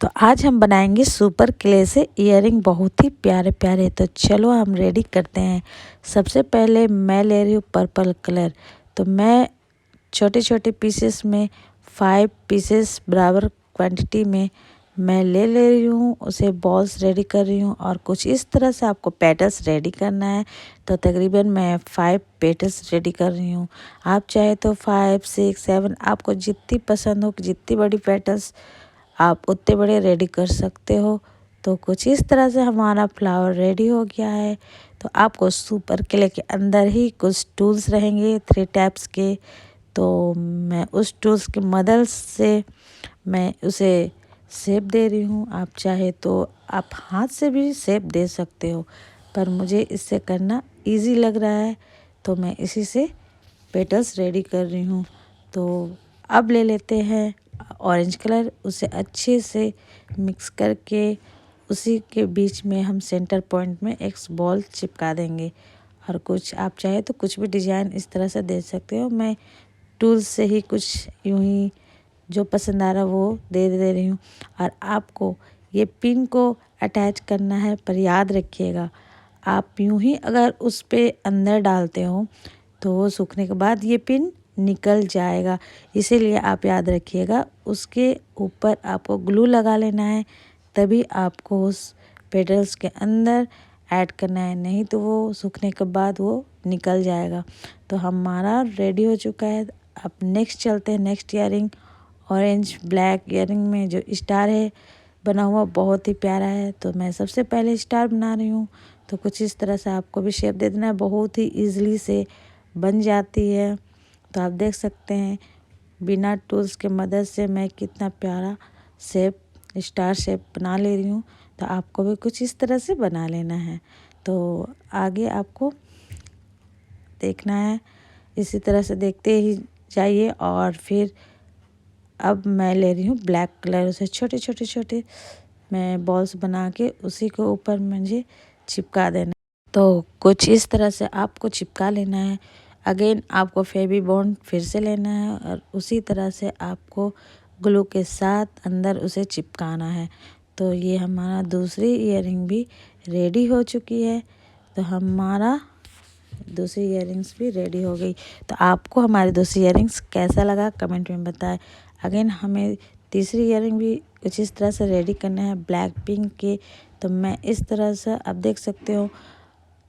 तो आज हम बनाएंगे सुपर क्ले से इयररिंग, बहुत ही प्यारे प्यारे। तो चलो हम रेडी करते हैं। सबसे पहले मैं ले रही हूँ पर्पल कलर। तो मैं छोटे छोटे पीसेस में 5 पीसेस बराबर क्वांटिटी में मैं ले रही हूँ। उसे बॉल्स रेडी कर रही हूँ और कुछ इस तरह से आपको पेटल्स रेडी करना है। तो तकरीबन मैं 5 पेटल्स रेडी कर रही हूँ। आप चाहे तो 5, 6, 7 आपको जितनी पसंद हो, जितनी बड़ी पेटल्स आप उतने बड़े रेडी कर सकते हो। तो कुछ इस तरह से हमारा फ्लावर रेडी हो गया है। तो आपको सुपर क्ले के अंदर ही कुछ टूल्स रहेंगे 3 टाइप्स के। तो मैं उस टूल्स की मदद से मैं उसे शेप दे रही हूँ। आप चाहे तो आप हाथ से भी शेप दे सकते हो, पर मुझे इससे करना इजी लग रहा है तो मैं इसी से पेटल्स रेडी कर रही हूँ। तो अब ले लेते हैं ऑरेंज कलर, उसे अच्छे से मिक्स करके उसी के बीच में हम सेंटर पॉइंट में एक बॉल चिपका देंगे। और कुछ आप चाहे तो कुछ भी डिज़ाइन इस तरह से दे सकते हो। मैं टूल्स से ही कुछ यूं ही जो पसंद आ रहा वो दे रही हूँ। और आपको ये पिन को अटैच करना है, पर याद रखिएगा आप यूं ही अगर उस पे अंदर डालते हो तो वो सूखने के बाद ये पिन निकल जाएगा। इसीलिए आप याद रखिएगा उसके ऊपर आपको ग्लू लगा लेना है, तभी आपको उस पेटल्स के अंदर ऐड करना है, नहीं तो वो सूखने के बाद वो निकल जाएगा। तो हमारा रेडी हो चुका है। अब नेक्स्ट चलते हैं। Next earring orange black earring में जो स्टार है बना हुआ बहुत ही प्यारा है। तो मैं सबसे पहले स्टार बना रही हूँ। तो कुछ इस तरह से आपको भी शेप दे देना है, बहुत ही ईजिली से बन जाती है। तो आप देख सकते हैं बिना टूल्स के मदद से मैं कितना प्यारा शेप स्टार शेप बना ले रही हूँ। तो आपको भी कुछ इस तरह से बना लेना है। तो आगे आपको देखना है, इसी तरह से देखते ही जाइए। और फिर अब मैं ले रही हूँ ब्लैक कलर, उसे छोटे छोटे छोटे मैं बॉल्स बना के उसी के ऊपर मुझे चिपका देना। तो कुछ इस तरह से आपको चिपका लेना है। अगेन आपको फेवी बॉन्ड फिर से लेना है और उसी तरह से आपको ग्लू के साथ अंदर उसे चिपकाना है। तो ये हमारा दूसरी ईयरिंग भी रेडी हो चुकी है। तो हमारा दूसरी ईयरिंग्स भी रेडी हो गई। तो आपको हमारी दूसरी ईयरिंग्स कैसा लगा कमेंट में बताएं। अगेन हमें तीसरी ईयरिंग भी कुछ इस तरह से रेडी करना है ब्लैक पिंक के। तो मैं इस तरह से आप देख सकते हो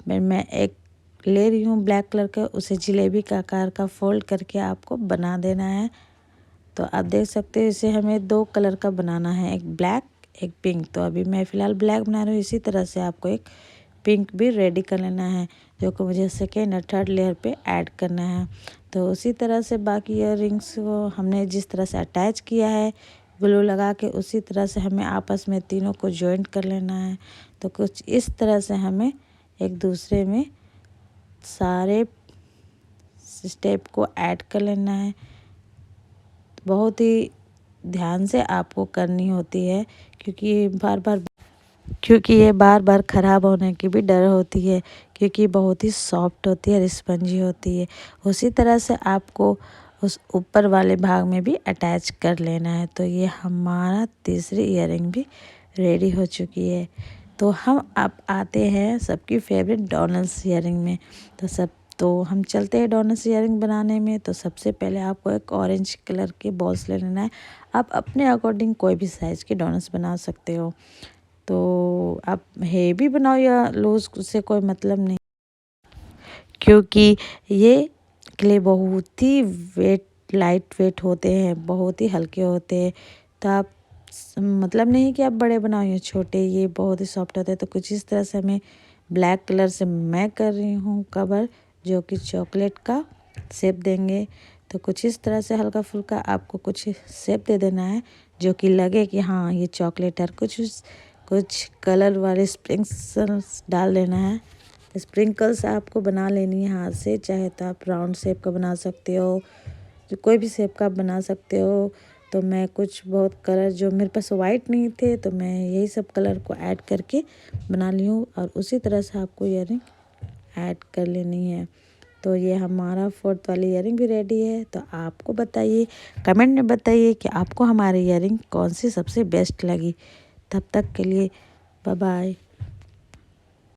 मैं एक ले रही हूँ ब्लैक कलर का, उसे जलेबी का आकार का फोल्ड करके आपको बना देना है। तो आप देख सकते हो इसे हमें 2 कलर का बनाना है, एक ब्लैक एक पिंक। तो अभी मैं फ़िलहाल ब्लैक बना रही हूँ। इसी तरह से आपको एक पिंक भी रेडी कर लेना है, जो कि मुझे सेकेंड और थर्ड लेयर पे ऐड करना है। तो उसी तरह से बाकी ईयररिंग्स को हमने जिस तरह से अटैच किया है ग्लू लगा के, उसी तरह से हमें आपस में तीनों को जॉइंट कर लेना है। तो कुछ इस तरह से हमें एक दूसरे में सारे स्टेप को ऐड कर लेना है। बहुत ही ध्यान से आपको करनी होती है, क्योंकि ये बार बार ख़राब होने की भी डर होती है, क्योंकि बहुत ही सॉफ्ट होती है, स्पंजी होती है। उसी तरह से आपको उस ऊपर वाले भाग में भी अटैच कर लेना है। तो ये हमारा तीसरी ईयरिंग भी रेडी हो चुकी है। तो हम अब आते हैं सबकी फेवरेट डोनट्स ईयरिंग में। तो हम चलते हैं डोनट्स ईयरिंग बनाने में। तो सबसे पहले आपको एक ऑरेंज कलर के बॉल्स ले लेना है। आप अपने अकॉर्डिंग कोई भी साइज़ के डोनट्स बना सकते हो। तो आप हेवी बनाओ या लूज, उससे कोई मतलब नहीं, क्योंकि ये क्ले बहुत ही लाइट वेट होते हैं, बहुत ही हल्के होते हैं। तो आप मतलब नहीं कि आप बड़े बनाओ या छोटे, ये बहुत ही सॉफ्ट होते हैं। तो कुछ इस तरह से हमें ब्लैक कलर से मैं कर रही हूँ कवर, जो कि चॉकलेट का शेप देंगे। तो कुछ इस तरह से हल्का फुल्का आपको कुछ शेप दे देना है, जो कि लगे कि हाँ ये चॉकलेट है। कुछ कलर वाले स्प्रिंकल्स डाल देना है। स्प्रिंकल्स आपको बना लेनी है हाथ से, चाहे तो आप राउंड शेप का बना सकते हो, जो कोई भी शेप का आप बना सकते हो। तो मैं कुछ बहुत कलर जो मेरे पास वाइट नहीं थे, तो मैं यही सब कलर को ऐड करके बना ली हूँ। और उसी तरह से आपको ईयरिंग ऐड कर लेनी है। तो ये हमारा 4th वाली ईयरिंग भी रेडी है। तो आपको बताइए, कमेंट में बताइए कि आपको हमारी ईयरिंग कौन सी सबसे बेस्ट लगी। तब तक के लिए बाय बाय।